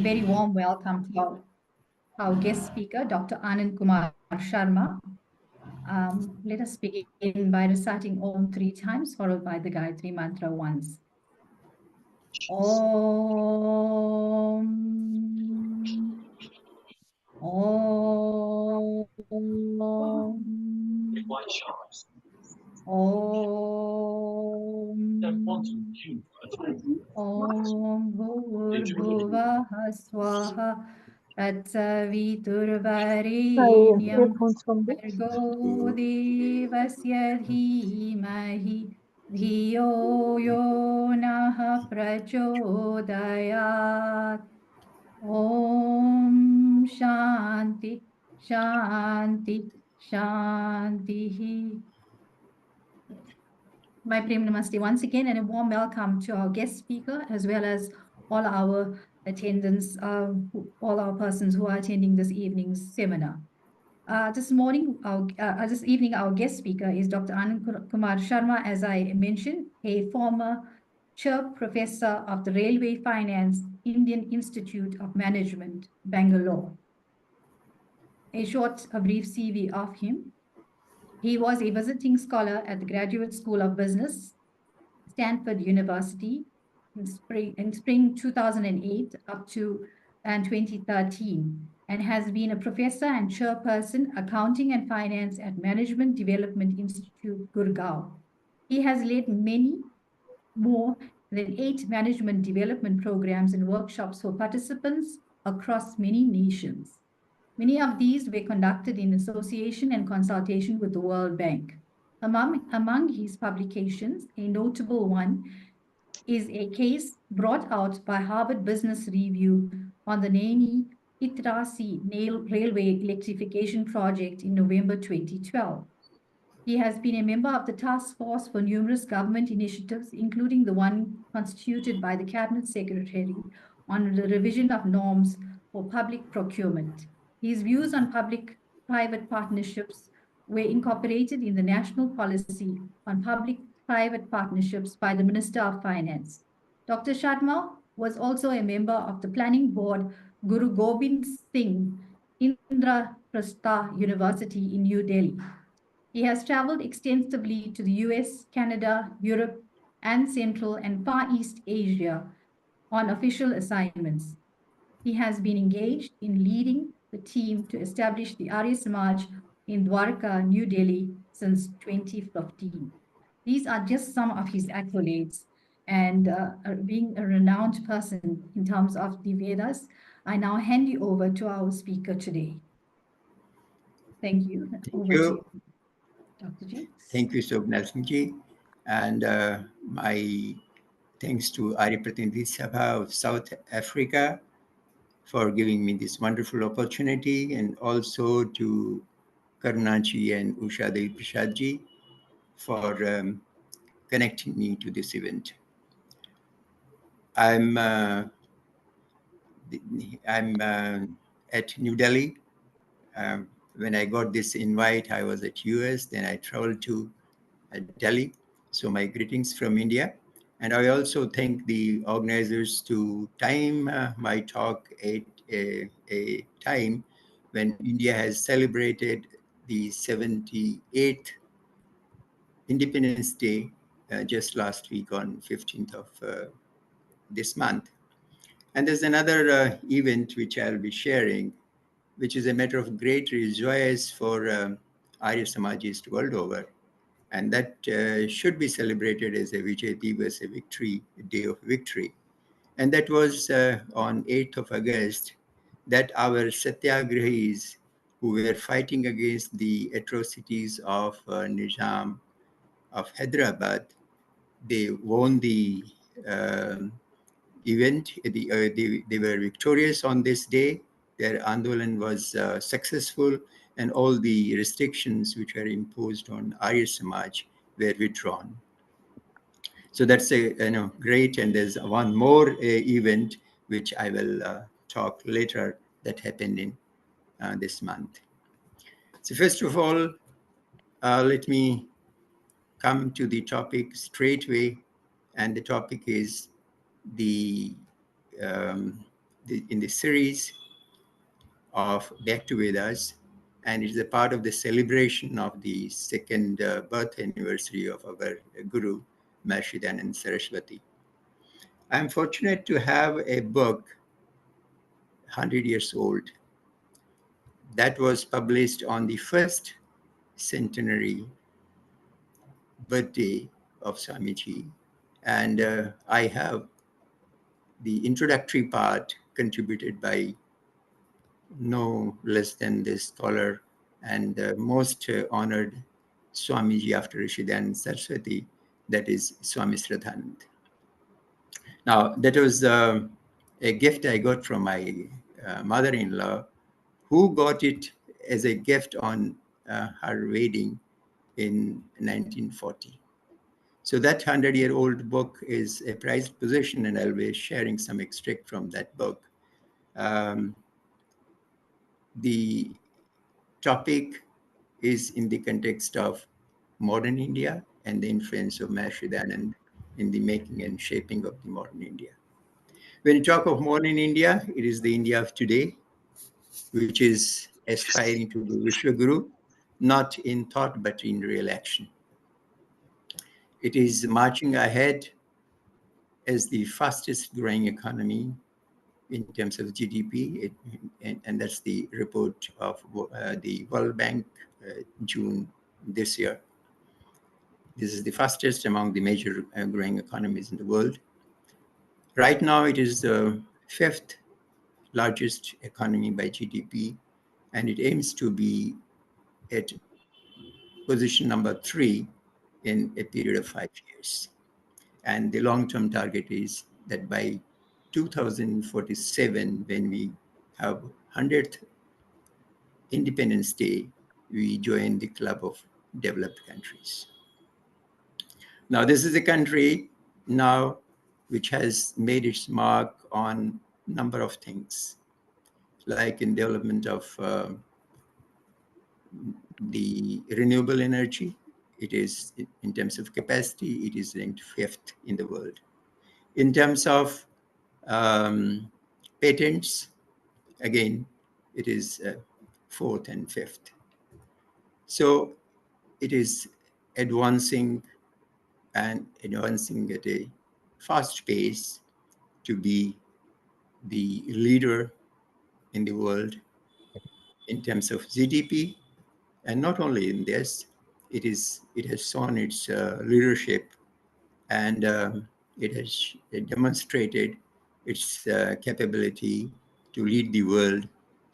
very warm welcome to our guest speaker, Dr. Anand Kumar Sharma. Let us begin by reciting Om 3 times, followed by the Gayatri Mantra once. Om. Om. Om. Om Bhurbhuvah Swaha Tatsaviturvarenyam Bhargo Devasya Dhimahi Dhiyo Yo Naha Prachodayat. Om Shanti Shanti Shanti. My Prem Namaste once again, and a warm welcome to our guest speaker, as well as all our attendants, all our persons who are attending this evening's seminar. This evening, our guest speaker is Dr. Anand Kumar Sharma, as I mentioned, a former chair professor of the Railway Finance Indian Institute of Management, Bangalore. A brief CV of him. He was a visiting scholar at the Graduate School of Business, Stanford University, in spring 2008 up to 2013, and has been a professor and chairperson, accounting and finance at Management Development Institute, Gurgaon. He has led many more than 8 management development programs and workshops for participants across many nations. Many of these were conducted in association and consultation with the World Bank. Among his publications, a notable one is a case brought out by Harvard Business Review on the Naini Itrasi Railway Electrification Project in November 2012. He has been a member of the task force for numerous government initiatives, including the one constituted by the Cabinet Secretary on the revision of norms for public procurement. His views on public-private partnerships were incorporated in the national policy on public-private partnerships by the Minister of Finance. Dr. Sharma was also a member of the planning board Guru Gobind Singh Indraprastha University in New Delhi. He has traveled extensively to the US, Canada, Europe, and Central and Far East Asia on official assignments. He has been engaged in leading the team to establish the Arya Samaj in Dwarka, New Delhi since 2015. These are just some of his accolades. And being a renowned person in terms of the Vedas, I now hand you over to our speaker today. Thank you. Over to you, Dr. Ji. Thank you, Sobnal Singh Ji. And my thanks to Arya Pratinidhi Sabha of South Africa for giving me this wonderful opportunity, and also to Karunaji and Usha Devi Prasad Ji for connecting me to this event. I'm at New Delhi. When I got this invite, I was at US, then I traveled to Delhi. So my greetings from India. And I also thank the organizers to time my talk at a time when India has celebrated the 78th Independence Day just last week on 15th of this month. And there's another event which I'll be sharing, which is a matter of great rejoice for Arya Samajis world over. And that should be celebrated as a Vijay Divas, a victory, a day of victory. And that was on 8th of August, that our Satyagrahis who were fighting against the atrocities of Nizam of Hyderabad, they won the event. They were victorious on this day. Their Andolan was successful, and all the restrictions which were imposed on Arya Samaj were withdrawn. So that's a great, and there's one more event which I will talk later that happened in this month. So first of all, let me come to the topic straight away, and the topic is the in the series of Back to Vedas, and it is a part of the celebration of the second birth anniversary of our Guru, Maharishi Dayanand Saraswati. I am fortunate to have a book, 100 years old, that was published on the first centenary birthday of Swamiji. And I have the introductory part contributed by no less than the scholar and most honored Swamiji after Rishidan Saraswati, that is Swami Sradhanand. Now, that was a gift I got from my mother-in-law, who got it as a gift on her wedding in 1940. So that 100-year-old book is a prized possession, and I'll be sharing some extract from that book. Um, the topic is in the context of modern India and the influence of Maharishi Dayanand in the making and shaping of the modern India. When you talk of modern India, it is the India of today, which is aspiring to be Vishwaguru, not in thought, but in real action. It is marching ahead as the fastest growing economy in terms of GDP, and that's the report of the World Bank June this year. This is the fastest among the major growing economies in the world. Right now, it is the fifth largest economy by GDP, and it aims to be at position number 3 in a period of 5 years. And the long-term target is that by 2047, when we have 100th Independence Day, we join the club of developed countries. Now, this is a country now which has made its mark on a number of things, like in development of the renewable energy. It is, in terms of capacity, it is ranked 5th in the world. In terms of patents, again, it is 4th and 5th. So it is advancing and advancing at a fast pace to be the leader in the world in terms of GDP. And not only in this, it has shown its leadership, and it has demonstrated its capability to lead the world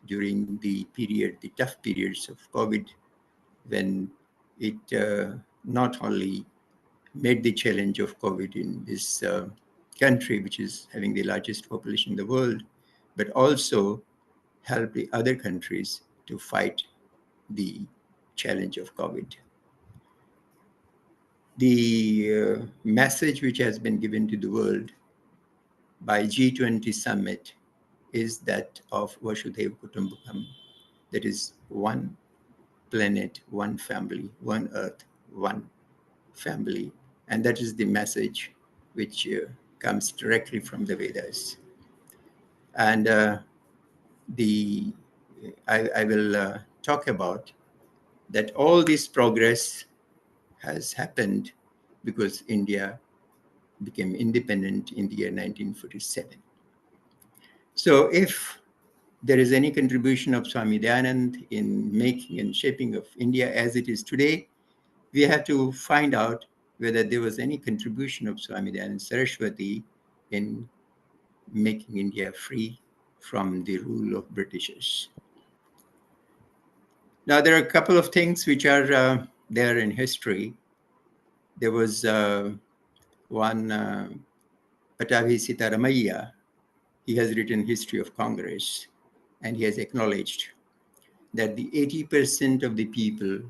during the tough periods of COVID, when it not only met the challenge of COVID in this country, which is having the largest population in the world, but also help the other countries to fight the challenge of COVID. The message which has been given to the world by G20 summit is that of Vasudhaiva Kutumbakam, that is one planet, one family, one earth, one family. And that is the message which comes directly from the Vedas. And I will talk about that all this progress has happened because India became independent in the year 1947. So if there is any contribution of Swami Dayanand in making and shaping of India as it is today, we have to find out whether there was any contribution of Swami Dayanand Saraswati in making India free from the rule of Britishers. Now, there are a couple of things which are there in history. There was one Pattabhi Sitaramaiah. He has written History of Congress, and he has acknowledged that the 80% of the people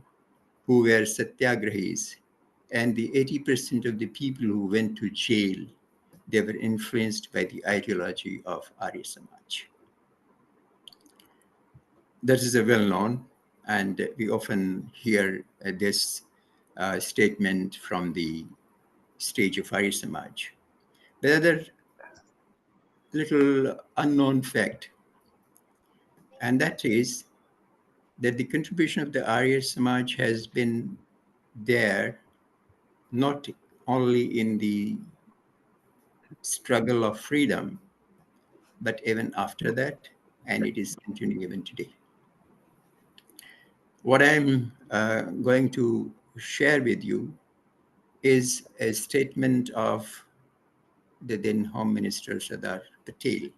who were satyagrahis and the 80% of the people who went to jail, they were influenced by the ideology of Arya Samaj. That is a well-known, and we often hear this statement from the stage of Arya Samaj. But little unknown fact, and that is that the contribution of the Arya Samaj has been there not only in the struggle of freedom, but even after that, and it is continuing even today. What I'm going to share with you is a statement of the then Home Minister Sardar Patel,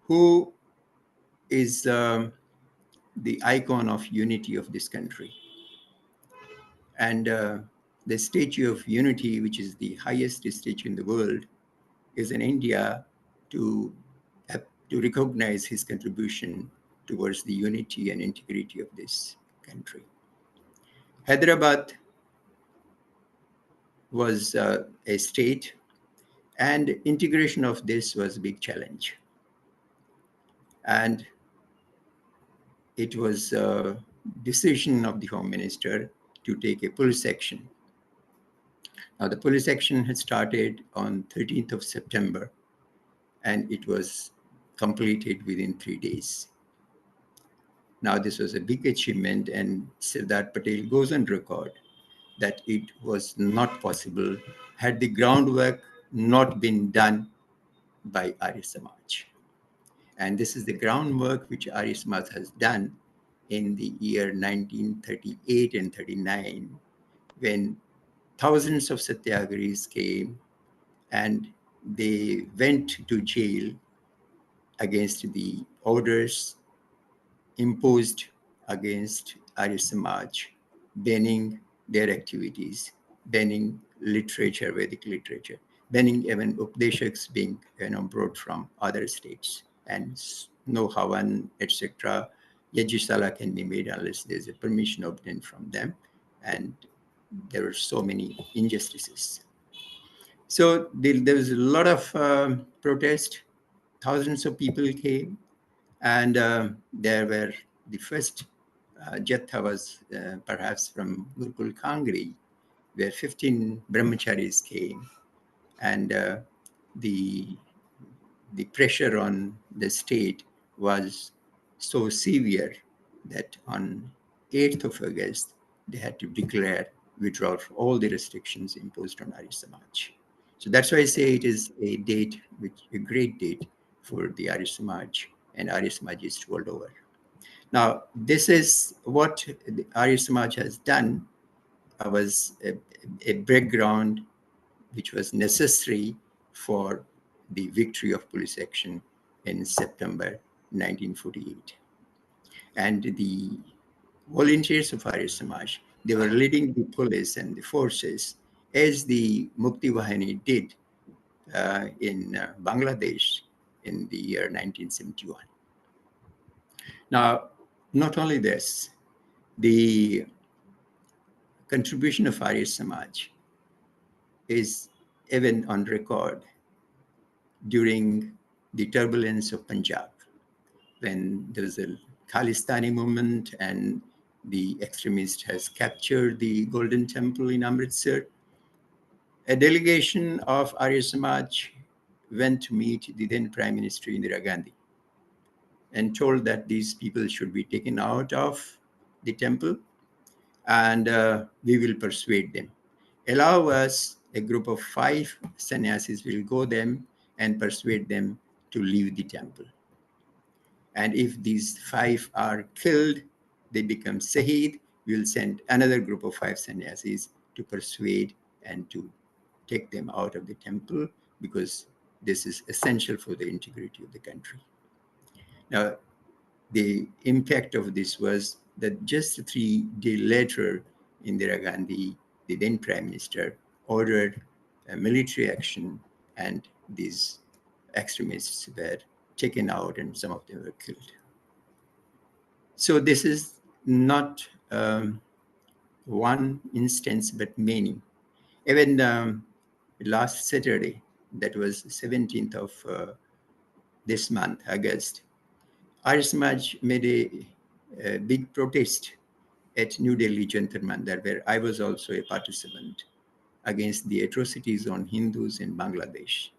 who is the icon of unity of this country. And the Statue of Unity, which is the highest statue in the world, is in India to, to recognize his contribution towards the unity and integrity of this country. Hyderabad was a state, and integration of this was a big challenge. And it was a decision of the Home Minister to take a police action. Now, the police action had started on 13th of September, and it was completed within 3 days. Now, this was a big achievement, and Sardar Patel goes on record that it was not possible had the groundwork not been done by Arya Samaj. And this is the groundwork which Arya Samaj has done in the year 1938 and 39, when thousands of satyagrahis came and they went to jail against the orders imposed against Arya Samaj, banning their activities, banning literature, Vedic literature, banning even Upadeshaks being brought from other states, and no Havan, etc. Yajisala can be made unless there's a permission obtained from them, and there were so many injustices. So there was a lot of protest. Thousands of people came, and there were the first Jatha was perhaps from Gurukul Kangri, where 15 brahmacharis came, and the the pressure on the state was so severe that on 8th of August, they had to declare withdrawal of all the restrictions imposed on Arya Samaj. So that's why I say it is a date, a great date for the Arya Samaj and Arya Samajists world over. Now, this is what the Arya Samaj has done, was a background which was necessary for the victory of police action in September 1948. And the volunteers of Arya Samaj, they were leading the police and the forces as the Mukti Vahini did in Bangladesh in the year 1971. Now, not only this, the contribution of Arya Samaj is even on record during the turbulence of Punjab, when there was a Khalistani movement and the extremist has captured the Golden Temple in Amritsar. A delegation of Arya Samaj went to meet the then Prime Minister Indira Gandhi and told that these people should be taken out of the temple, and we will persuade them. Allow us, a group of 5 sannyasis will go them and persuade them to leave the temple. And if these 5 are killed, they become Sahid. We'll send another group of 5 sannyasis to persuade and to take them out of the temple, because this is essential for the integrity of the country. Now, the impact of this was that just 3 days later, Indira Gandhi, the then Prime Minister, ordered a military action, and these extremists were taken out and some of them were killed. So this is not one instance, but many. Even last Saturday, that was 17th of this month, August, Arya Samaj made a big protest at New Delhi Jantar Mandir, where I was also a participant, against the atrocities on Hindus in Bangladesh.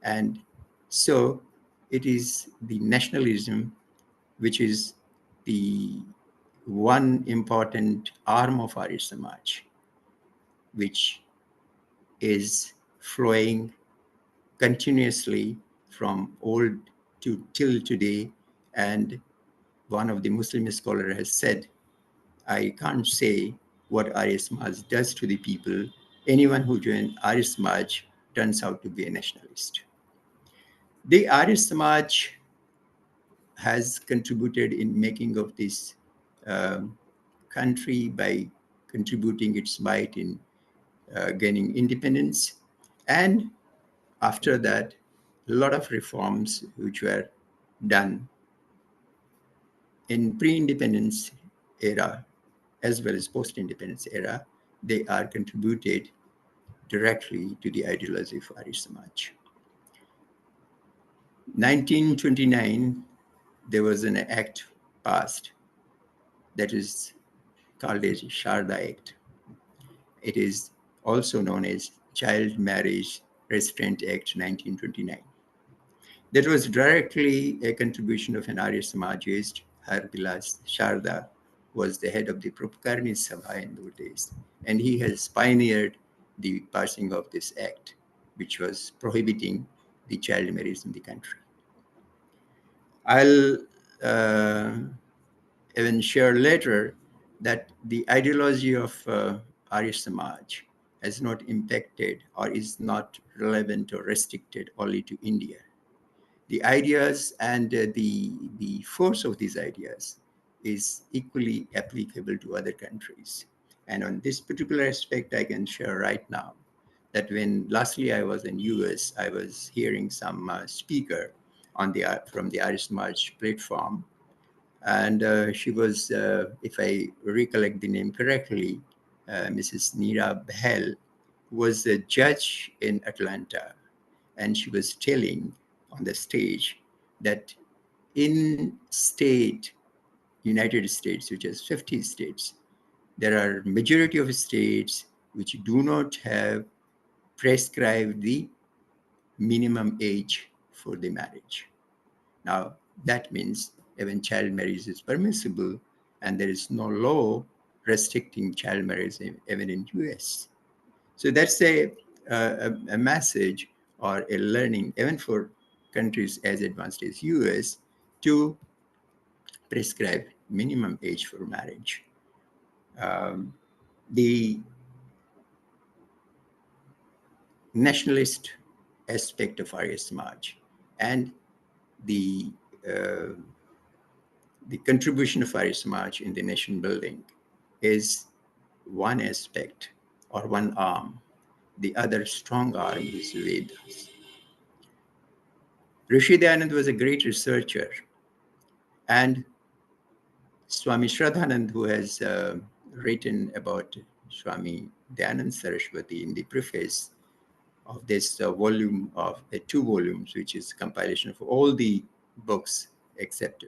And so it is the nationalism which is the one important arm of Arya Samaj, which is flowing continuously from old to till today. And one of the Muslim scholar has said, I can't say what Arya Samaj does to the people. Anyone who joins Arya Samaj turns out to be a nationalist. The Arya Samaj has contributed in making of this um, country by contributing its might in gaining independence. And after that, a lot of reforms which were done in pre-independence era as well as post-independence era, they are contributed directly to the ideology of Arya Samaj. 1929, there was an act passed that is called as Sharda Act. It is also known as Child Marriage Restraint Act 1929. That was directly a contribution of an Arya Samajist. Harbilas Sharda was the head of the Propkarni Sabha in those days, and he has pioneered the passing of this act, which was prohibiting the child marriage in the country. I'll uh, even share later that the ideology of Arya Samaj has not impacted or is not relevant or restricted only to India. The ideas and the force of these ideas is equally applicable to other countries. And on this particular aspect, I can share right now that when lastly I was in US, I was hearing some speaker on the from the Irish March platform, and she was, if I recollect the name correctly, Mrs. Neera Behel, was a judge in Atlanta, and she was telling on the stage that in state United States, which has 50 states, there are majority of states which do not have prescribed the minimum age for the marriage. Now, that means even child marriage is permissible, and there is no law restricting child marriage even in US. So that's a message or a learning, even for countries as advanced as US, to prescribe minimum age for marriage. Um, the nationalist aspect of Arya Samaj and the uh, the contribution of Arya Samaj in the nation building is one aspect or one arm. The other strong arm is Vedas. Rishi Dayanand was a great researcher, and Swami Shraddhanand, who has written about Swami Dayanand Saraswati in the preface of this volume of two volumes, which is compilation of all the books except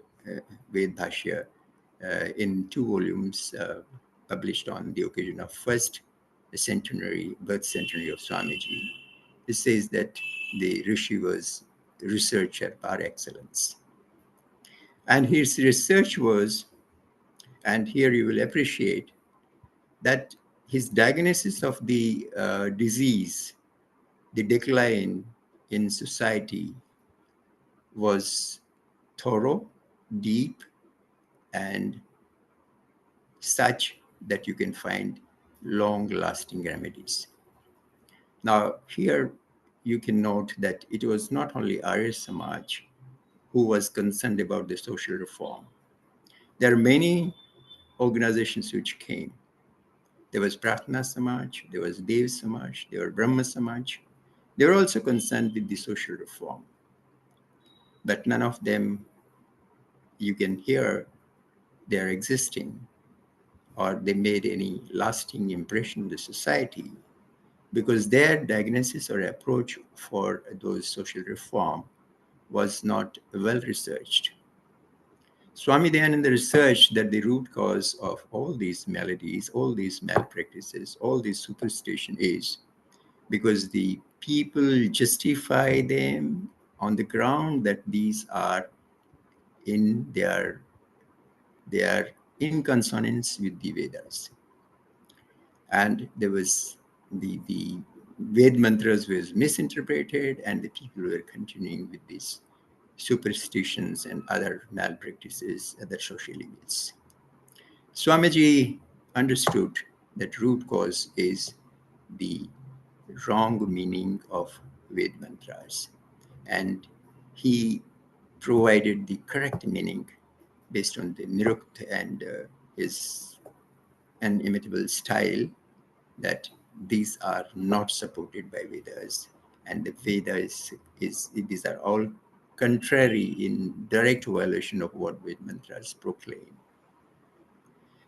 Ved Bhashya, in two volumes published on the occasion of first centenary, birth centenary of Swamiji. It says that the Rishi was researcher par excellence. And his research was, and here you will appreciate, that his diagnosis of the disease, the decline in society, was thorough, deep, and such that you can find long lasting remedies. Now, here you can note that it was not only Arya Samaj who was concerned about the social reform. There are many organizations which came. There was Pratna Samaj, there was Dev Samaj, there were Brahma Samaj. They were also concerned with the social reform. But none of them, you can hear, they're existing or they made any lasting impression in the society because their diagnosis or approach for those social reform was not well researched. Swami Dayananda researched that the root cause of all these maladies, all these malpractices, all this superstition is because the people justify them on the ground that these are in they are in consonance with the Vedas. And there was the Ved mantras was misinterpreted, and the people were continuing with these superstitions and other malpractices, other social evils. Swamiji understood that root cause is the wrong meaning of Ved mantras, and he provided the correct meaning based on the Nirukta and his inimitable style, that these are not supported by Vedas, and the Vedas these are all contrary, in direct violation of what Ved mantras proclaim.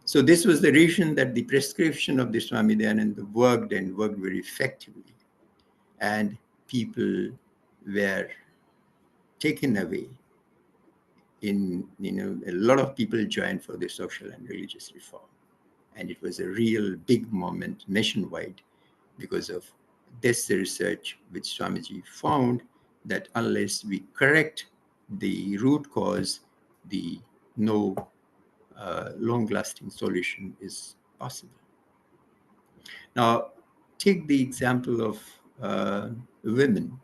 So this was the reason that the prescription of the Swami Dayananda worked, and worked very effectively, and people were taken away. In a lot of people joined for the social and religious reform, and it was a real big moment nationwide because of this research, which Swamiji found that unless we correct the root cause, the no long-lasting solution is possible. Now, take the example of women.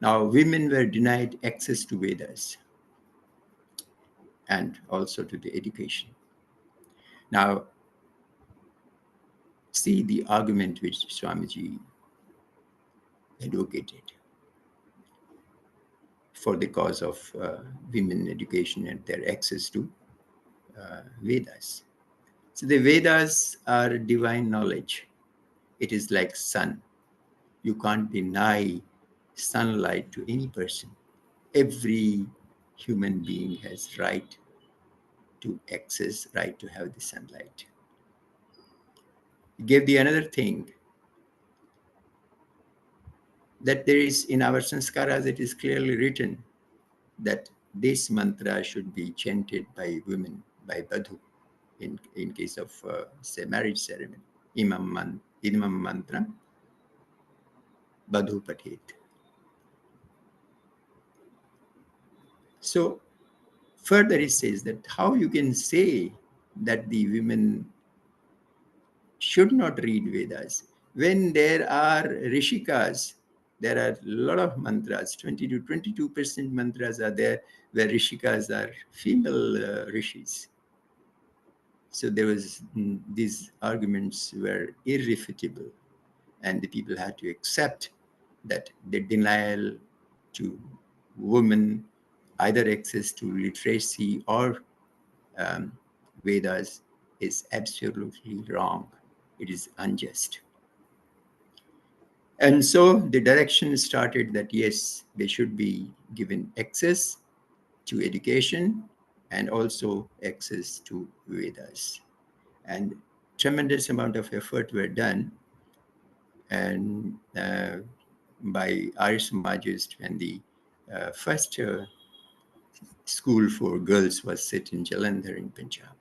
Now, women were denied access to Vedas and also to the education. Now, see the argument which Swamiji advocated for the cause of women education and their access to Vedas. So the Vedas are divine knowledge. It is like sun. You can't deny sunlight to any person. Every human being has right to access, right to have the sunlight. He gave the another thing, that there is in our sanskaras, it is clearly written that this mantra should be chanted by women, by Badhu, in case of, say, marriage ceremony. Imam mantra, Badhu patet. So further it says that how you can say that the women should not read Vedas when there are rishikas. There are a lot of mantras, 20 to 22% mantras are there where rishikas are female rishis. So there was these arguments were irrefutable, and the people had to accept that the denial to women either access to literacy or um, Vedas is absolutely wrong. It is unjust. And so the direction started that yes, they should be given access to education and also access to Vedas. And tremendous amount of effort were done, and by Arya Samajist, when the first school for girls was set in Jalandhar in Punjab.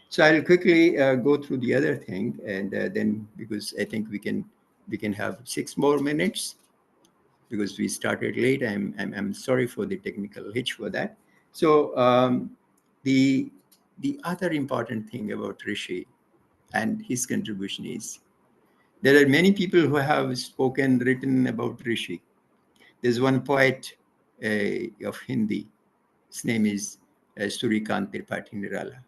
So I'll quickly go through the other thing, and then, because I think we can have 6 more minutes because we started late. I'm sorry for the technical hitch for that. So the other important thing about Rishi and his contribution is there are many people who have spoken, written about Rishi. There's one poet of Hindi. His name is Surikant Tripathi Nirala.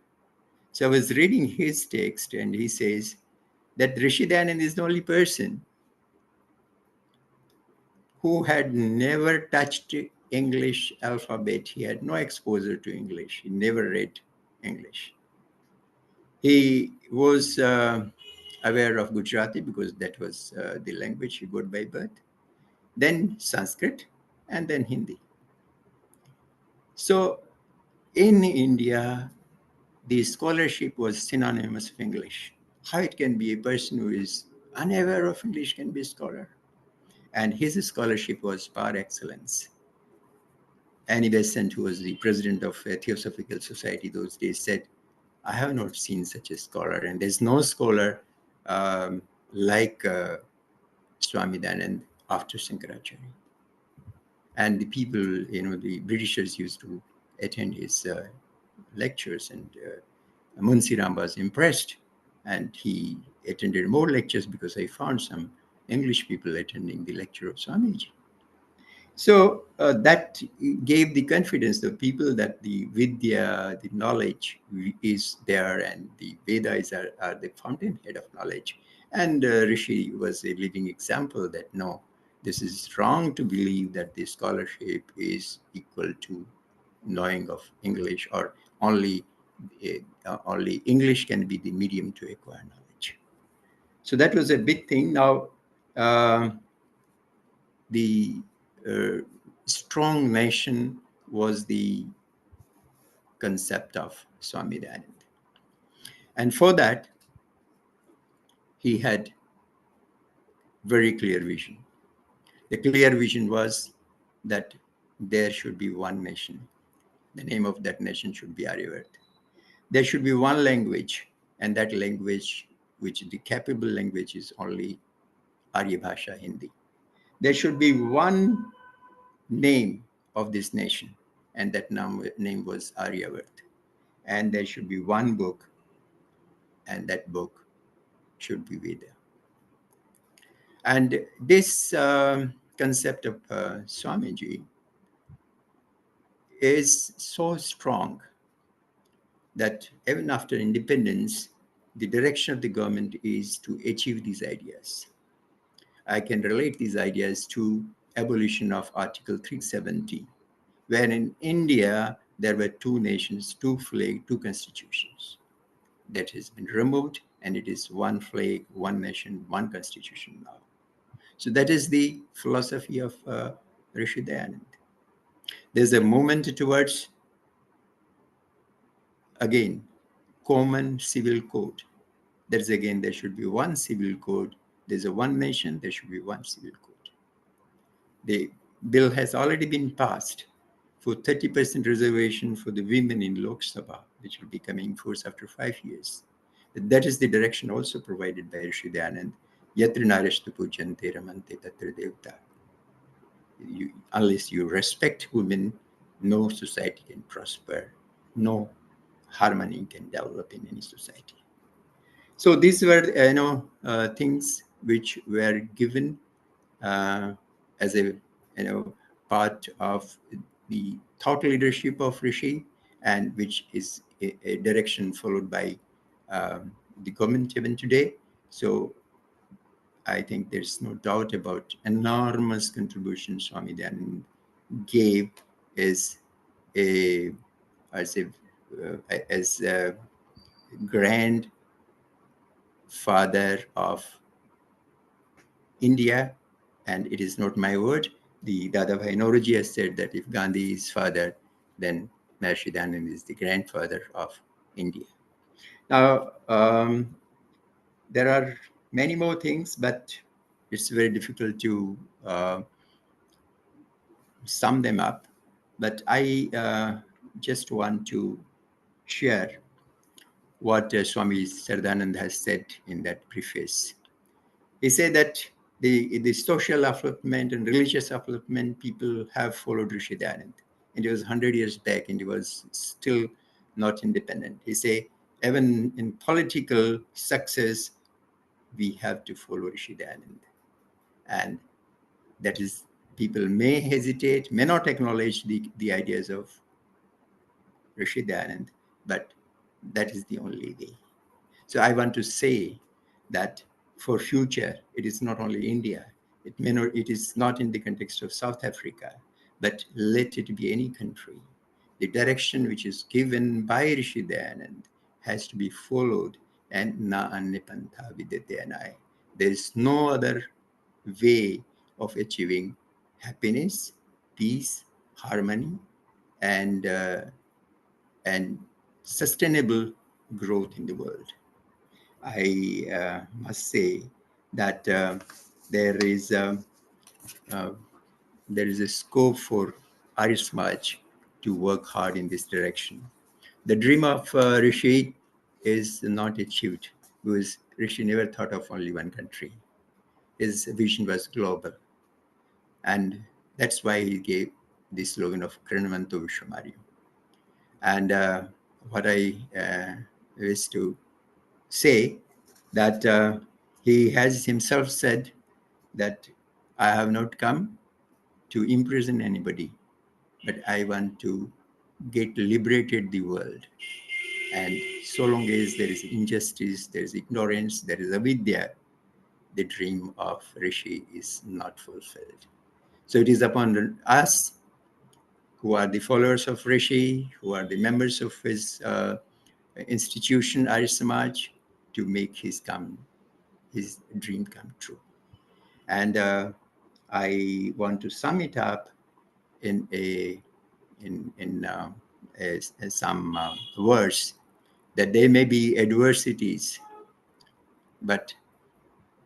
So I was reading his text, and he says that Rishi Dayanand is the only person who had never touched English alphabet. He had no exposure to English. He never read English. He was aware of Gujarati because that was the language he got by birth, then Sanskrit, and then Hindi. So in India, the scholarship was synonymous with English. How it can be a person who is unaware of English can be a scholar? And his scholarship was par excellence. Annie Besant, who was the president of Theosophical Society those days, said, I have not seen such a scholar, and there's no scholar like Swami Dayanand after Shankaracharya. And the people, the Britishers used to attend his lectures, and Munshi Ram was impressed, and he attended more lectures because I found some English people attending the lecture of Swamiji. So that gave the confidence to people that the Vidya, the knowledge is there, and the Vedas are the fountainhead of knowledge. And Rishi was a living example that no, this is wrong to believe that the scholarship is equal to knowing of English, or only English can be the medium to acquire knowledge. So that was a big thing. Now, the uh, strong nation was the concept of Swami Dayanand. And for that, he had very clear vision. The clear vision was that there should be one nation. The name of that nation should be Aryavart. There should be one language, and that language, which the capable language, is only Arya Bhasha, Hindi. There should be one name of this nation, and that name was Aryavart. And there should be one book, and that book should be Veda. And this concept of Swamiji is so strong that even after independence, the direction of the government is to achieve these ideas. I can relate these ideas to abolition of Article 370, where in India there were two nations, two flag, two constitutions. That has been removed, and it is one flag, one nation, one constitution now. So that is the philosophy of Rishi Dayanand. There's a movement towards, again, common civil code. There's again, there should be one civil code. There's a one nation, there should be one civil code. The bill has already been passed for 30% reservation for the women in Lok Sabha, which will be coming in force after 5 years. That is the direction also provided by Rishi Dayanand. Yatra narashtu pujante ramante tatra devta. Unless you respect women, no society can prosper, no harmony can develop in any society. So these were, things which were given as a, part of the thought leadership of Rishi, and which is a direction followed by the government even today. So I think there's no doubt about enormous contribution Swami Dayanand gave as a as a as a grandfather of India, and it is not my word. The Dadabhai Naoroji has said that if Gandhi is father, then Maharishi Dayanand is the grandfather of India. Now, there are many more things, but it's very difficult to sum them up. But I just want to share what Swami Sardanand has said in that preface. He said that the social upliftment and religious upliftment, people have followed Rishi Dayanand. And it was 100 years back, and it was still not independent. He said, even in political success, we have to follow Rishi Dayanand. And that is, people may hesitate, may not acknowledge the ideas of Rishi Dayanand, but that is the only way. So I want to say that for future, it is not only India, it is not in the context of South Africa, but let it be any country. The direction which is given by Rishi Dayanand has to be followed, and na annipantha vidyayanai. There is no other way of achieving happiness, peace, harmony, and and sustainable growth in the world. I must say that there is a, uh, there is a scope for Arya Samaj to work hard in this direction. The dream of Rishi is not achieved because Rishi never thought of only one country. his vision was global. And that's why he gave the slogan of Kranamanto Vishwamariam. And what I wish to say that he has himself said that I have not come to imprison anybody, but I want to get liberated the world. And so long as there is injustice, there is ignorance, there is avidya, the dream of Rishi is not fulfilled. So it is upon us who are the followers of Rishi, who are the members of his institution, Arya Samaj, to make his dream come true. And I want to sum it up in some words, that there may be adversities, but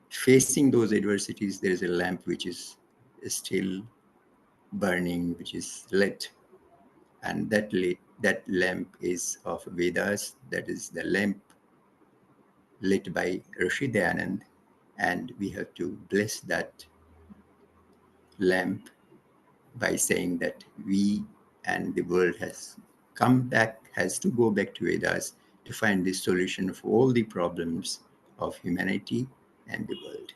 facing those adversities, there is a lamp which is still burning, which is lit. And that lamp is of Vedas. That is the lamp lit by Rishi Dayanand. And we have to bless that lamp by saying that we and the world has to go back to Vedas to find the solution of all the problems of humanity and the world.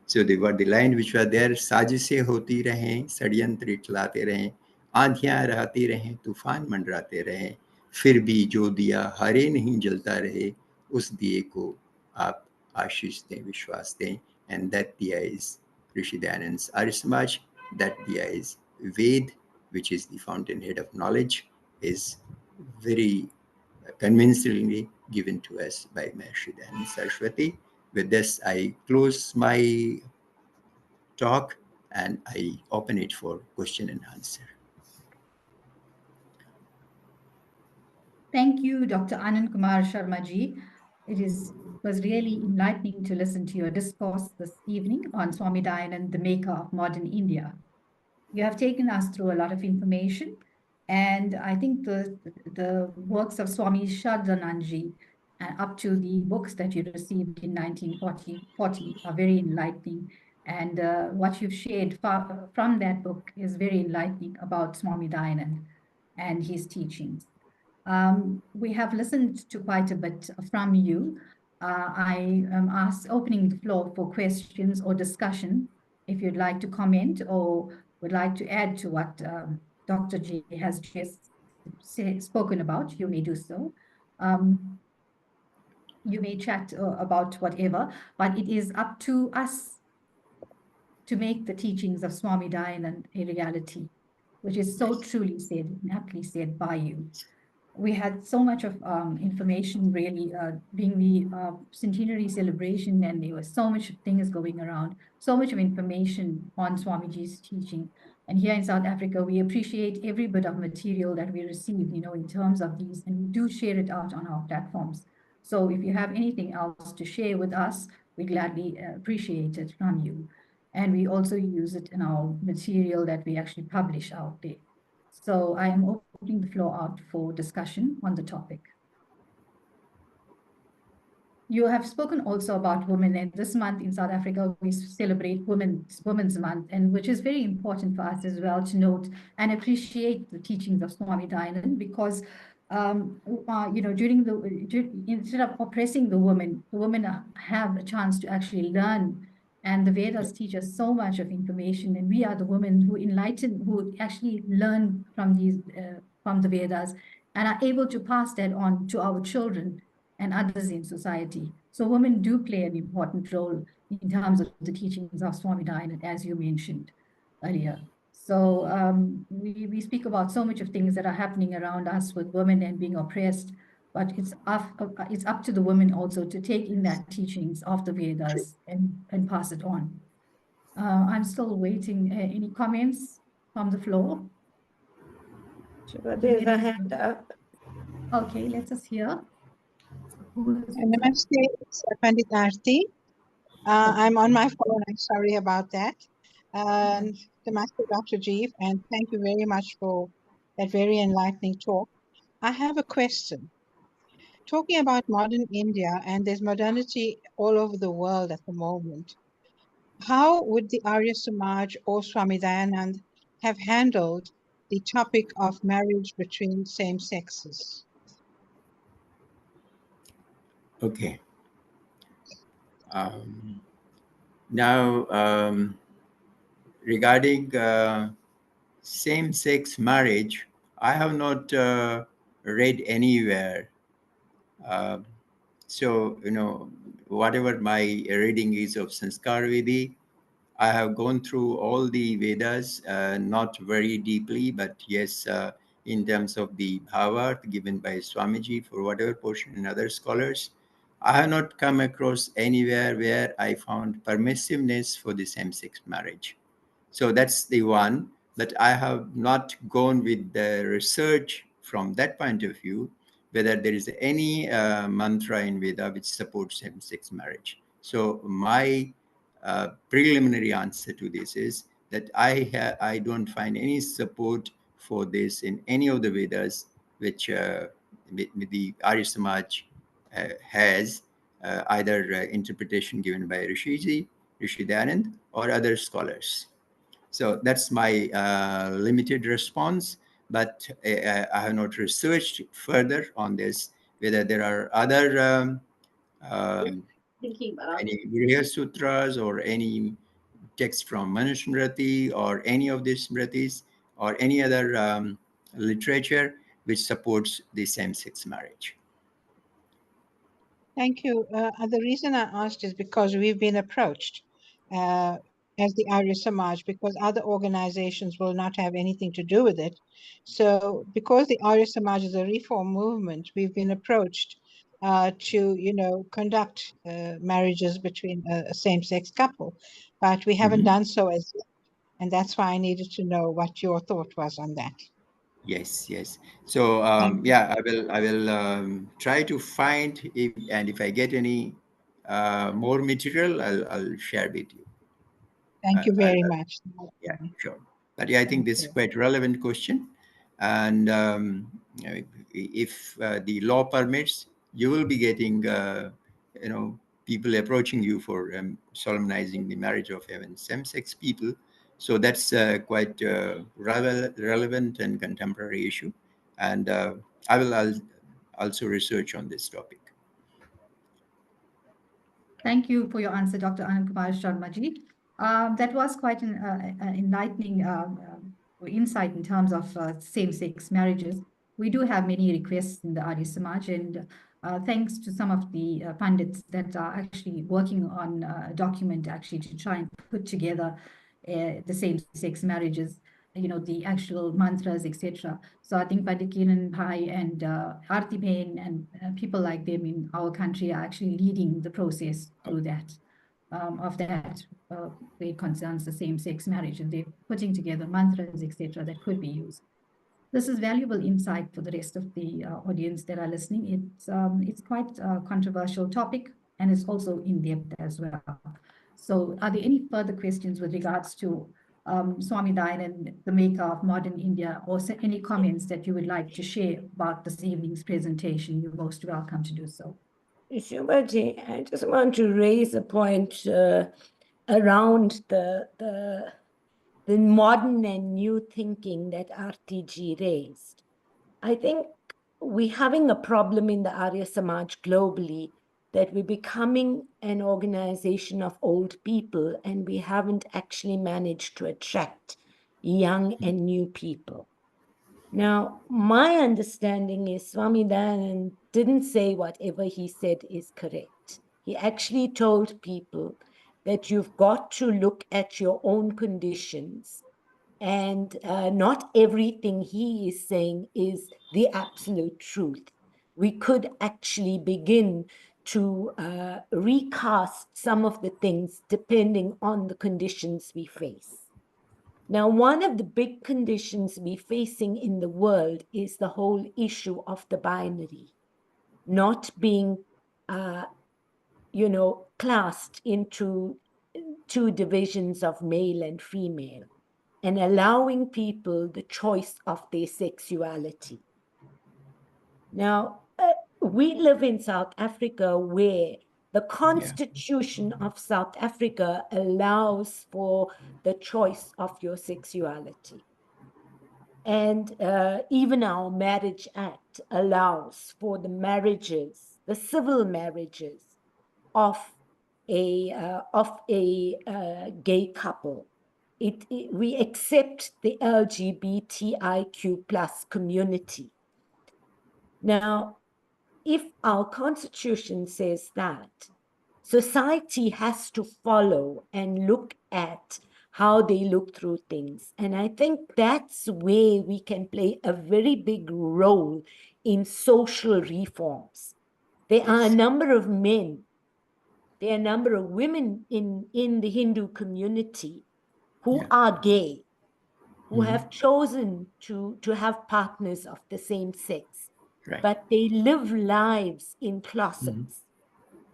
So they were the line which were there, साजिशें होती रहें, षड्यंत्र इठलाते रहें, आंधियां रहती रहें, तूफान मंडराते रहें, फिर भी जो दिया हरे नहीं जलता रहे, उस दिए को आप आशीष दें, विश्वास दें. And that diya is Rishi Dayanand's Arya Samaj. That diya is Ved, which is the fountainhead of knowledge, is very convincingly given to us by Maharishi Dayanand Saraswati. With this, I close my talk and I open it for question and answer. Thank you, Dr. Anand Kumar Sharma ji. Was really enlightening to listen to your discourse this evening on Swami Dayanand, the maker of modern India. You have taken us through a lot of information, and I think the works of Swami Shraddhanandji up to the books that you received in 1940 are very enlightening. And what you've shared from that book is very enlightening about Swami Dayanand and his teachings. We have listened to quite a bit from you. I am opening the floor for questions or discussion. If you'd like to comment or would like to add to what Dr. J has just spoken about, you may do so. You may chat about whatever, but it is up to us to make the teachings of Swami Dayanand a reality, which is so truly said, aptly said by you. We had so much of information really being the centenary celebration, and there was so much things going around, so much of information on Swamiji's teaching. And here in South Africa, we appreciate every bit of material that we receive, in terms of these, and we do share it out on our platforms. So if you have anything else to share with us, we gladly appreciate it from you. And we also use it in our material that we actually publish out there. So I am opening the floor out for discussion on the topic. You have spoken also about women, and this month in South Africa, we celebrate Women's Month, and which is very important for us as well to note and appreciate the teachings of Swami Dayanand, because instead of oppressing the women have a chance to actually learn. And the Vedas teach us so much of information, and we are the women who actually learn from the Vedas and are able to pass that on to our children and others in society. So women do play an important role in terms of the teachings of Swami Dayanand, as you mentioned earlier. So we speak about so much of things that are happening around us with women and being oppressed, but it's up to the women also to take in that teachings of the Vedas and pass it on. I'm still waiting. Any comments from the floor? There's a hand up. Okay, let us hear. Namaste, it's Pandit Arti. I'm on my phone. I'm sorry about that. Namaste, Dr. Jeev, and thank you very much for that very enlightening talk. I have a question. Talking about modern India, and there's modernity all over the world at the moment. how would the Arya Samaj or Swami Dayanand have handled the topic of marriage between same sexes? Okay. Now, regarding same-sex marriage, I have not read anywhere. Uh, so, whatever my reading is of Sanskar Vedi, I have gone through all the Vedas, not very deeply, but yes, in terms of the Bhavat given by Swamiji for whatever portion and other scholars, I have not come across anywhere where I found permissiveness for the same-sex marriage. So that's the one. But I have not gone with the research from that point of view, whether there is any mantra in Veda which supports same-sex marriage. So my preliminary answer to this is that I don't find any support for this in any of the Vedas which with the Arya Samaj has either interpretation given by Rishi Dayanand, or other scholars. So that's my limited response, but I have not researched further on this, whether there are other um, any Virya Sutras or any text from Manusmriti or any of these Smritis or any other literature which supports the same-sex marriage. Thank you. The reason I asked is because we've been approached as the Arya Samaj, because other organizations will not have anything to do with it. So because the Arya Samaj is a reform movement, we've been approached to, conduct marriages between a same-sex couple, but we haven't done so as yet. And that's why I needed to know what your thought was on that. Yes, yes. So yeah, I will try to find if I get any more material, I'll share with you. Thank you very I'll much. Yeah, sure. But yeah, I think Thank this is you. quite relevant question. And if the law permits, you will be getting, people approaching you for solemnizing the marriage of even same-sex people. So that's quite relevant and contemporary issue. And I'll also research on this topic. Thank you for your answer, Dr. Anand Kumar Sharmaji. That was quite an enlightening insight in terms of same-sex marriages. We do have many requests in the Arya Samaj, and thanks to some of the pundits that are actually working on a document actually to try and put together the same-sex marriages, the actual mantras, etc. So I think Pandit Kiran Bhai and Aarti Bain and people like them in our country are actually leading the process through that, where it concerns the same-sex marriage, and they're putting together mantras, etc., that could be used. This is valuable insight for the rest of the audience that are listening. It's quite a controversial topic, and it's also in-depth as well. So are there any further questions with regards to Swami Dayanand, the maker of modern India, or any comments that you would like to share about this evening's presentation? You're most welcome to do so. Shubhaji, I just want to raise a point around the modern and new thinking that RTG raised. I think we're having a problem in the Arya Samaj globally, that we're becoming an organization of old people and we haven't actually managed to attract young and new people. Now, my understanding is Swami Dayanand didn't say whatever he said is correct. He actually told people that you've got to look at your own conditions, and not everything he is saying is the absolute truth. We could actually begin to recast some of the things depending on the conditions we face. Now, one of the big conditions we're facing in the world is the whole issue of the binary, not being, classed into two divisions of male and female, and allowing people the choice of their sexuality. Now, we live in South Africa where The Constitution of South Africa allows for the choice of your sexuality. And even our Marriage Act allows for the marriages, the civil marriages of a gay couple. We accept the LGBTIQ plus community. Now, if our constitution says that, society has to follow and look at how they look through things. And I think that's where we can play a very big role in social reforms. There are a number of men, there are a number of women in the Hindu community who are gay, who have chosen to have partners of the same sex, but they live lives in closets.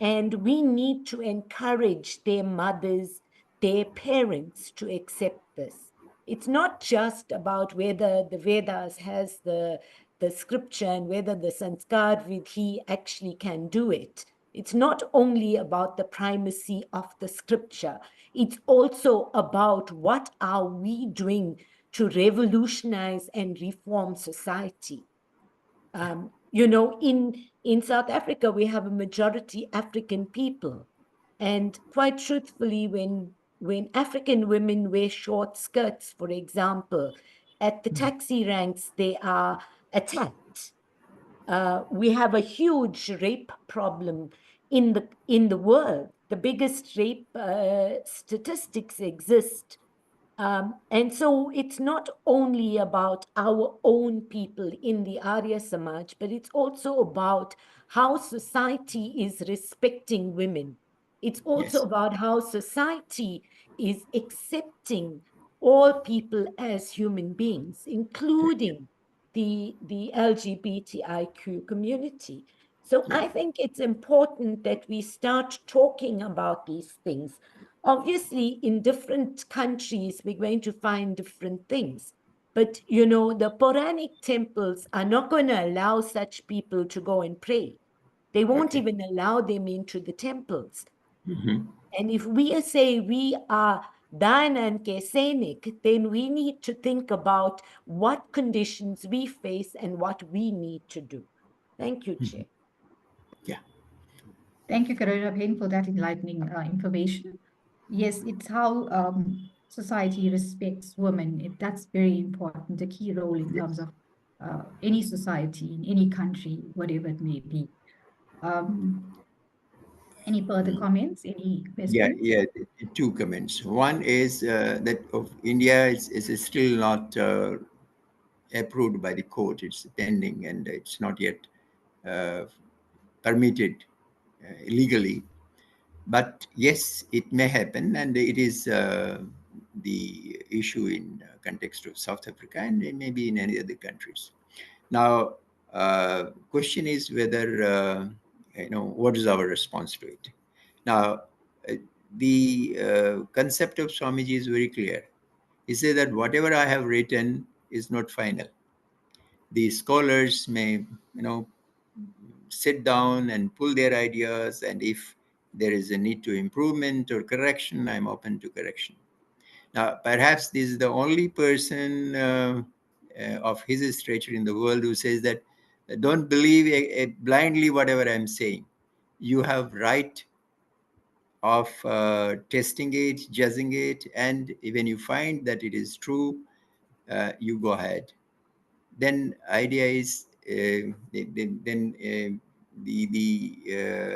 And we need to encourage their mothers, their parents to accept this. It's not just about whether the Vedas has the scripture and whether the Sanskar Vidhi actually can do it. It's not only about the primacy of the scripture. It's also about what are we doing to revolutionize and reform society. You know, in South Africa, we have a majority African people. And quite truthfully, when African women wear short skirts, for example, at the taxi ranks, they are attacked. We have a huge rape problem in the world. The biggest rape statistics exist. And so it's not only about our own people in the Arya Samaj, but it's also about how society is respecting women. It's also about how society is accepting all people as human beings, including the LGBTIQ community. So I think it's important that we start talking about these things. Obviously, in different countries, we're going to find different things. But, you know, the Puranic temples are not going to allow such people to go and pray. They won't even allow them into the temples. And if we say we are Dayanand Kesenik, then we need to think about what conditions we face and what we need to do. Thank you, Chair. Yeah. Thank you, Karuna, for that enlightening information. Yes, it's how society respects women. That's very important, a key role in terms of any society, in any country, whatever it may be. Any further comments? Any questions? Yeah. Two comments. One is that of India is still not approved by the court. It's pending and it's not yet permitted legally. But yes, it may happen, and it is the issue in context of South Africa and maybe in any other countries. Now, question is whether what is our response to it. Now, the concept of Swamiji is very clear. He said that whatever I have written is not final. The scholars may, sit down and pull their ideas, and if there is a need to improvement or correction, I'm open to correction. Now, perhaps this is the only person of his stature in the world who says that don't believe blindly whatever I'm saying. You have right of testing it, judging it, and when you find that it is true, you go ahead. Then idea is the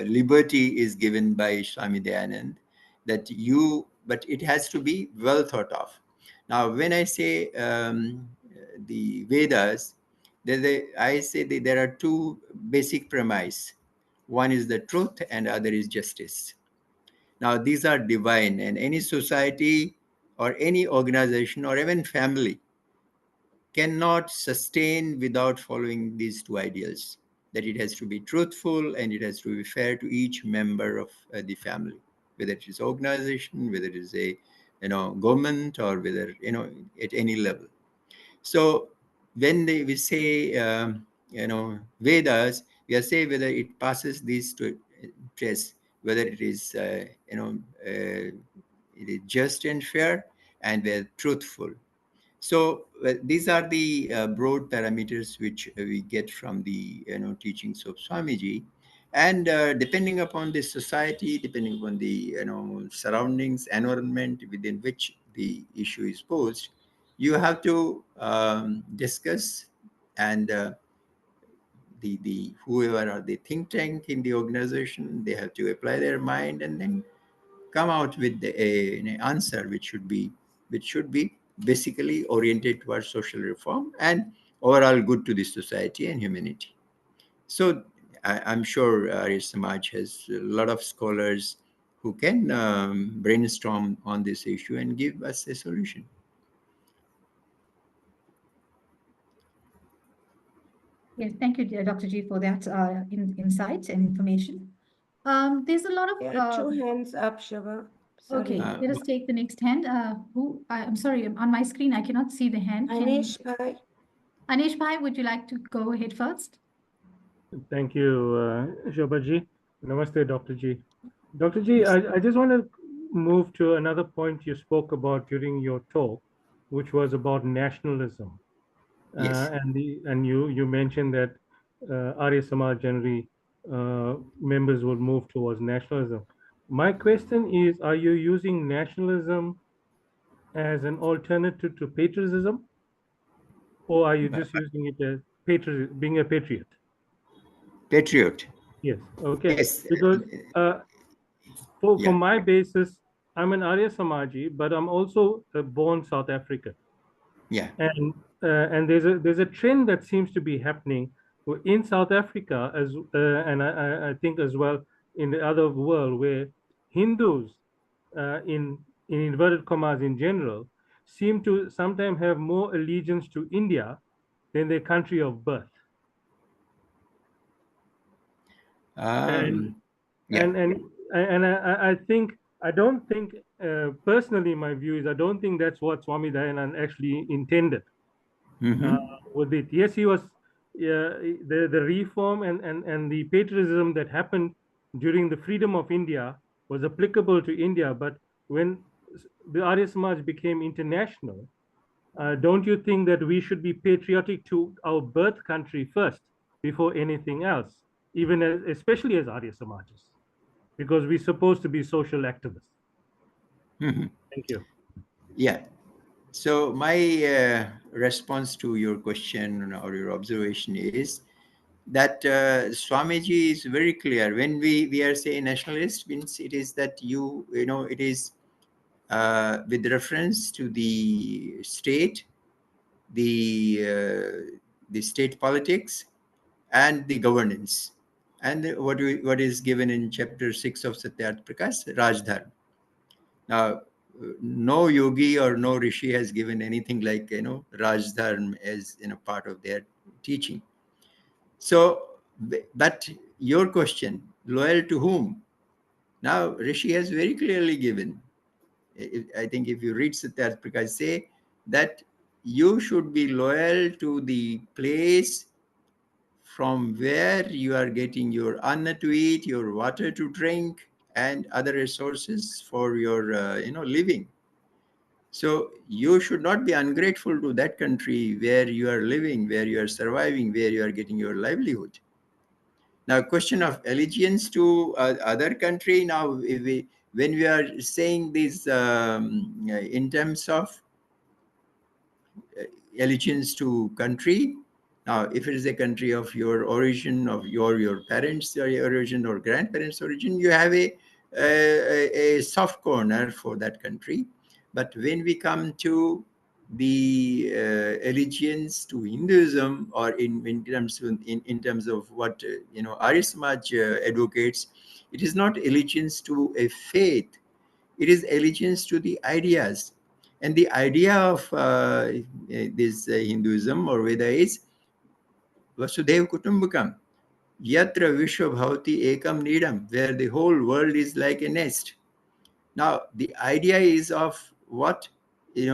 liberty is given by Swami Dayanand that but it has to be well thought of. Now, when I say the Vedas, I say that there are two basic premises. One is the truth and other is justice. Now, these are divine, and any society or any organization or even family cannot sustain without following these two ideals, that it has to be truthful and it has to be fair to each member of the family, whether it is organization, whether it is a government, or whether at any level. So when we say Vedas, we are saying whether it passes these two tests. whether it is, it is just and fair, and they're truthful. So these are the broad parameters which we get from the teachings of Swamiji, and depending upon the society, depending upon the surroundings, environment within which the issue is posed, you have to discuss, and the whoever are the think tank in the organization, they have to apply their mind and then come out with an answer which should be basically oriented towards social reform and overall good to the society and humanity. So I'm sure Arya Samaj has a lot of scholars who can brainstorm on this issue and give us a solution. Yes, thank you, dear Dr. G, for that insight and information. There's a lot Yeah, two of hands up, Shava. okay, Sorry. let us take the next hand. I'm sorry, on my screen, I cannot see the hand. Anish Bhai. Anish Bhai, would you like to go ahead first? Thank you, Shobha ji. Namaste, Dr. Ji. Dr. Ji, I just want to move to another point you spoke about during your talk, which was about nationalism. Yes. And you mentioned that Arya Samaj generally members would move towards nationalism. My question is, are you using nationalism as an alternative to patriotism, or are you just using it as being a patriot? Patriot. Yes. Okay. Yes. Because for Yeah. my basis, I'm an Arya Samaji, but I'm also a born South African. Yeah. And there's a trend that seems to be happening in South Africa and I think as well in the other world, where Hindus in inverted commas in general seem to sometimes have more allegiance to India than their country of birth. And Yeah. and I think I don't think personally my view is I don't think that's what Swami Dayanand actually intended with it. Yes, he was the reform and the patriotism that happened during the freedom of India was applicable to India, but when the Arya Samaj became international, don't you think that we should be patriotic to our birth country first before anything else, even especially as Arya Samajas, because we're supposed to be social activists? Thank you. Yeah. So my response to your question or your observation is that Swamiji is very clear. When we are saying nationalist, means it is that it is with reference to the state, the state politics, and the governance, and what is given in chapter 6 of Satyarth Prakash, Rajdharma. Now, no yogi or no rishi has given anything like Rajdharma as part of their teaching. So, but your question, loyal to whom? Now, Rishi has very clearly given. I think if you read Satyarth Prakash, say that you should be loyal to the place from where you are getting your anna to eat, your water to drink, and other resources for your living. So you should not be ungrateful to that country where you are living, where you are surviving, where you are getting your livelihood. Now, question of allegiance to other country. Now, when we are saying this in terms of allegiance to country, now if it is a country of your origin, of your parents' origin or grandparents' origin, you have a soft corner for that country. But when we come to the allegiance to Hinduism, or in terms of what Arya Samaj advocates, it is not allegiance to a faith; it is allegiance to the ideas. And the idea of this Hinduism or Veda is Vasudev Kutumbakam, Yatra Vishwa Bhavati Ekam Nidam, where the whole world is like a nest. Now, the idea is of what, it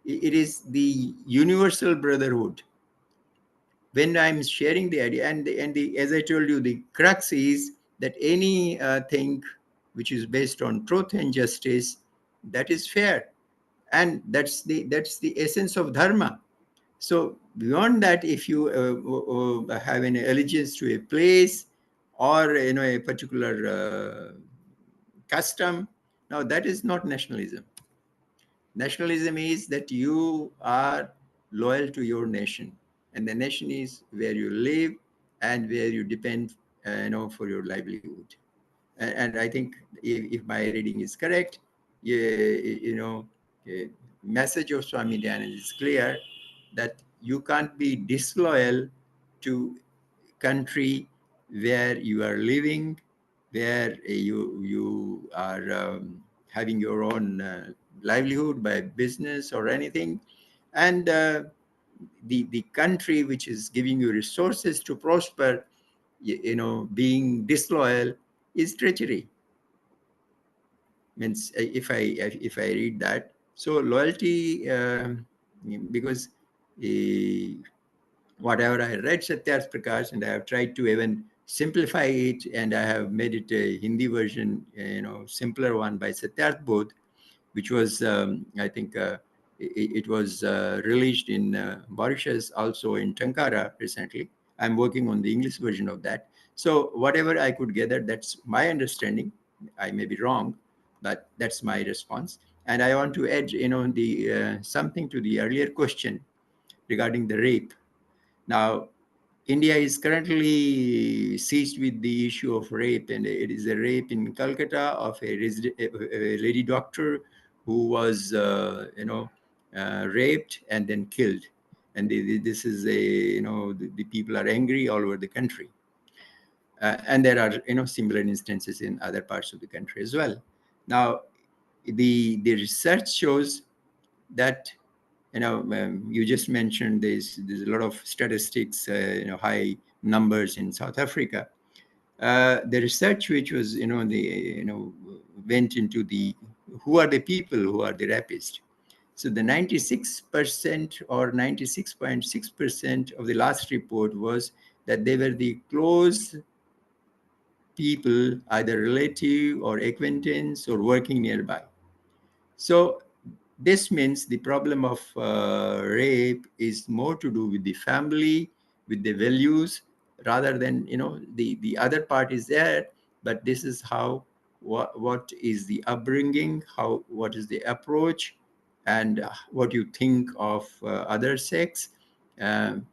is the universal brotherhood. when I'm sharing the idea, and as I told you, the crux is that any thing which is based on truth and justice, that is fair, and that's the essence of dharma. So beyond that, if you have an allegiance to a place or a particular custom, now that is not nationalism. Nationalism is that you are loyal to your nation, and the nation is where you live and where you depend, for your livelihood. And I think if my reading is correct, message of Swami Dayanand is clear that you can't be disloyal to country where you are living, where you are having your own livelihood by business or anything, and the country which is giving you resources to prosper, being disloyal is treachery. Means if I read that, so loyalty, because whatever I read Satyarth Prakash, and I have tried to even simplify it, and I have made it a Hindi version, simpler one by Satyarth Bodh, which was, I think, it was released in Mauritius, also in Tankara recently. I'm working on the English version of that. So whatever I could gather, that's my understanding. I may be wrong, but that's my response. And I want to add, the something to the earlier question regarding the rape. Now, India is currently seized with the issue of rape, and it is a rape in Calcutta of a lady doctor who was, raped and then killed. And this is the people are angry all over the country. And there are, similar instances in other parts of the country as well. Now, the research shows that, you just mentioned there's a lot of statistics, high numbers in South Africa. The research which was, went into who are the people who are the rapists. So the 96% or 96.6% of the last report was that they were the close people, either relative or acquaintance or working nearby. So this means the problem of rape is more to do with the family, with the values, rather than, the other part is there, but this is how, what is the upbringing, what is the approach, and what you think of other sex, and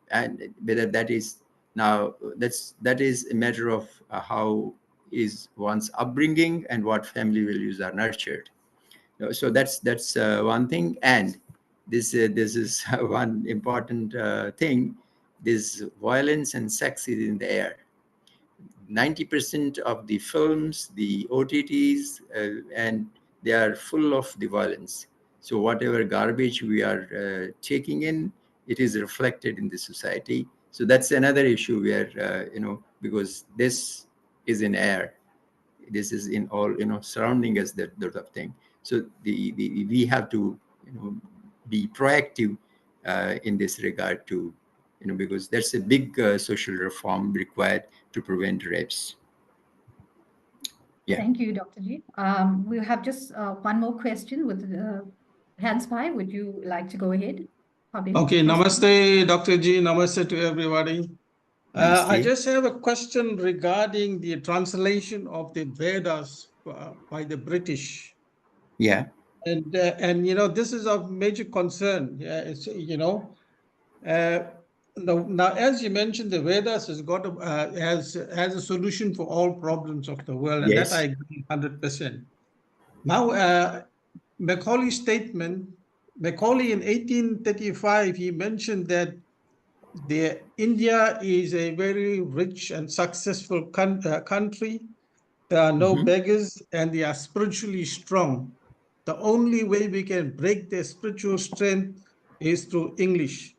whether that is, now that is a matter of how is one's upbringing and what family values are nurtured. So that's one thing. And this is one important thing. This violence and sex is in the air. 90% of the films, the OTTs, and they are full of the violence. So whatever garbage we are taking in, it is reflected in the society. So that's another issue where, because this is in air. This is in all, surrounding us, that sort of thing. So we have to, be proactive in this regard to, because that's a big social reform required to prevent rapes. Yeah. Thank you, Dr. G. We have just one more question with hands by. Would you like to go ahead? Okay, namaste, Dr. G. Namaste to everybody. I just have a question regarding the translation of the Vedas by the British. Yeah. And this is of major concern. Yeah, it's, now, as you mentioned, the Vedas has got has a solution for all problems of the world, and Yes. that I agree 100%. Now, Macaulay's statement, Macaulay in 1835, he mentioned that India is a very rich and successful country. There are no beggars, and they are spiritually strong. The only way we can break their spiritual strength is through English.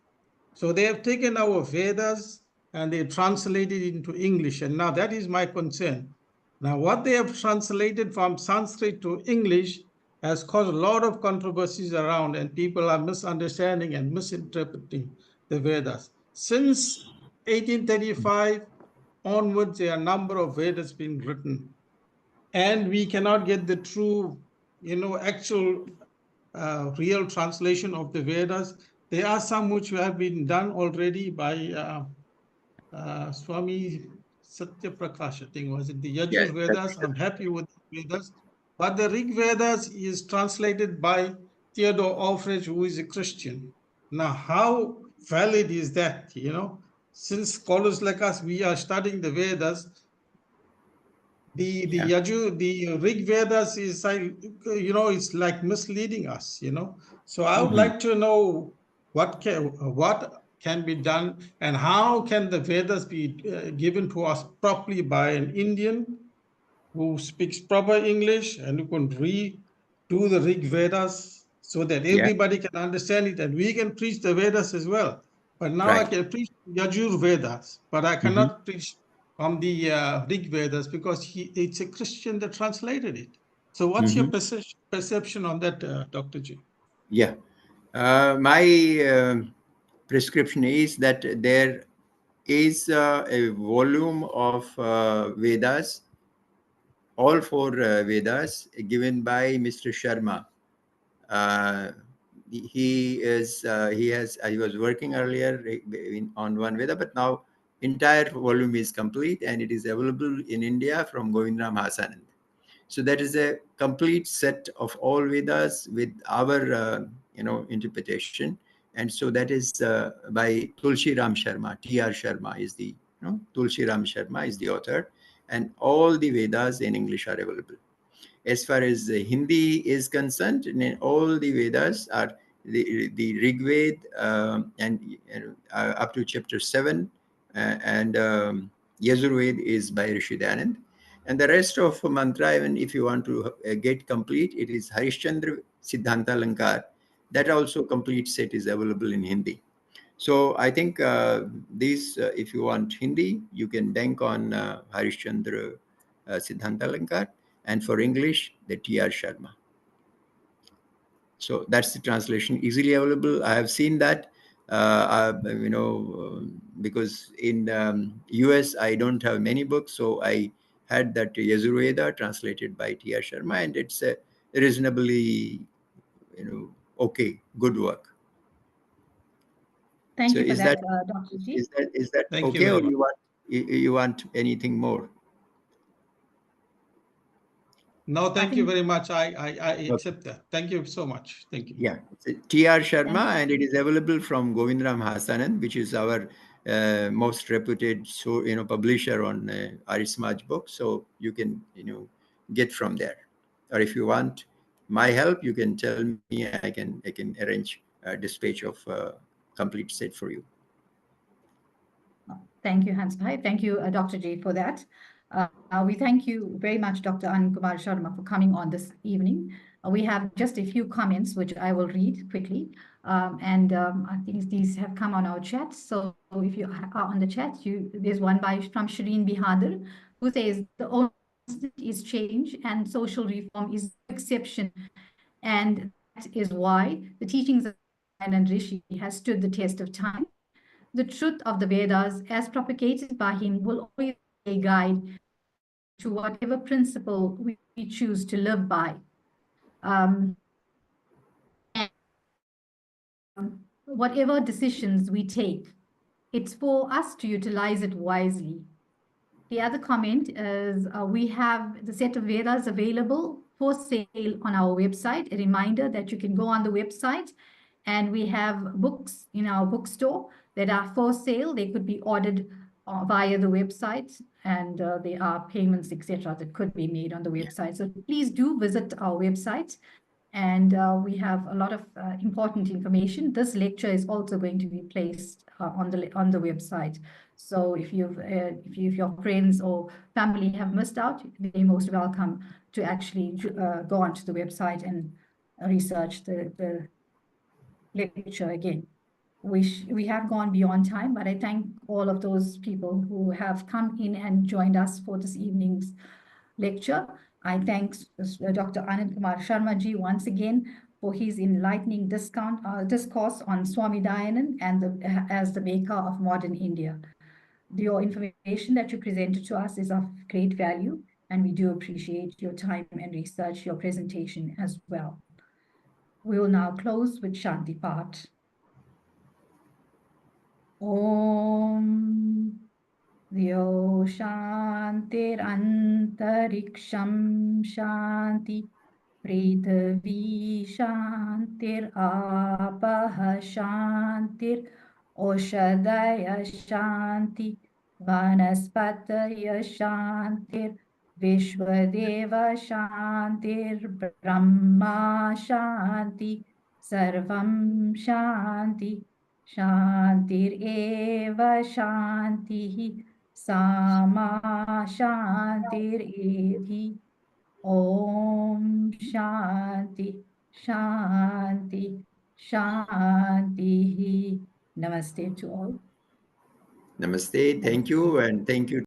So they have taken our Vedas and they translated it into English. And now that is my concern. Now, what they have translated from Sanskrit to English has caused a lot of controversies around, and people are misunderstanding and misinterpreting the Vedas. Since 1835 onwards, there are a number of Vedas being written. And we cannot get the true, actual real translation of the Vedas. There are some which have been done already by Swami Satyaprakash, I think, was it the Yajur Yes, Vedas? I'm happy with the Vedas. But the Rig Vedas is translated by Theodore Offridge, who is a Christian. Now, how valid is that? Since scholars like us, we are studying the Vedas, the Rig Vedas is like, it's like misleading us, So I would like to know what can be done and how can the Vedas be given to us properly by an Indian who speaks proper English and who can redo the Rig Vedas so that everybody can understand it and we can preach the Vedas as well. But now I can preach Yajur Vedas, but I cannot preach from the Rig Vedas because it's a Christian that translated it. So what's your perception on that, Dr. G? Yeah. My prescription is that there is a volume of Vedas, all four Vedas, given by Mr. Sharma. He was working earlier on one Veda, but now entire volume is complete and it is available in India from Govindram Hasanand. So that is a complete set of all Vedas with our interpretation, and so that is by Tulsi Ram Sharma. T.R. Sharma is the Tulsi Ram Sharma is the author, and all the Vedas in English are available. As far as Hindi is concerned, all the Vedas are the Rig Veda and up to chapter 7, and Yajurved is by Rishi Dayanand. And the rest of mantra, even if you want to get complete, it is Harishchandra Siddhanta Lankar. That also complete set is available in Hindi. So I think if you want Hindi, you can bank on Harishchandra Siddhanta Lankar. And for English, the T.R. Sharma. So that's the translation, easily available. I have seen that, because in US, I don't have many books. So I had that Yajurveda translated by T.R. Sharma, and it's a reasonably, okay, good work. Thank you for that, Dr. G. Is that Thank okay, you or you want anything more? No, thank you very much. I accept that. Thank you so much. Thank you. Yeah, it's T.R. Sharma, and it is available from Govindram Hasanand, which is our most reputed publisher on Arya Samaj books. So you can get from there. Or if you want my help, you can tell me. I can arrange a dispatch of complete set for you. Thank you, Hans Bhai. Thank you, Dr. J, for that. We thank you very much, Dr. Anand Kumar Sharma, for coming on this evening. We have just a few comments, which I will read quickly. I think these have come on our chat. So if you are on the chat, there's one from Shireen Bihadur, who says, the only constant is change and social reform is no exception. And that is why the teachings of Dayanand Rishi has stood the test of time. The truth of the Vedas, as propagated by him, will always be a guide to whatever principle we choose to live by. Whatever decisions we take, it's for us to utilize it wisely. The other comment is we have the set of Vedas available for sale on our website. A reminder that you can go on the website, and we have books in our bookstore that are for sale. They could be ordered via the website, and there are payments, etc., that could be made on the website. So please do visit our website, and we have a lot of important information. This lecture is also going to be placed on the website. So if your friends or family have missed out, they're most welcome to actually go onto the website and research the lecture again. We have gone beyond time, but I thank all of those people who have come in and joined us for this evening's lecture. I thank Dr. Anand Kumar Sharma ji once again for his enlightening discourse on Swami Dayanand and as the maker of modern India. Your information that you presented to us is of great value, and we do appreciate your time and research, your presentation as well. We will now close with Shanti Path. Om Vyo Shantir Antariksham Shanti Prithvi Shantir Apaha Shantir Oshadaya Shanti Vanaspataya Shantir Vishwadeva Shantir Brahma Shanti Sarvam Shanti Shantir Shanti Sama Shantir Om Shanti Shanti Shanti. Namaste to all. Namaste. Thank you. And thank you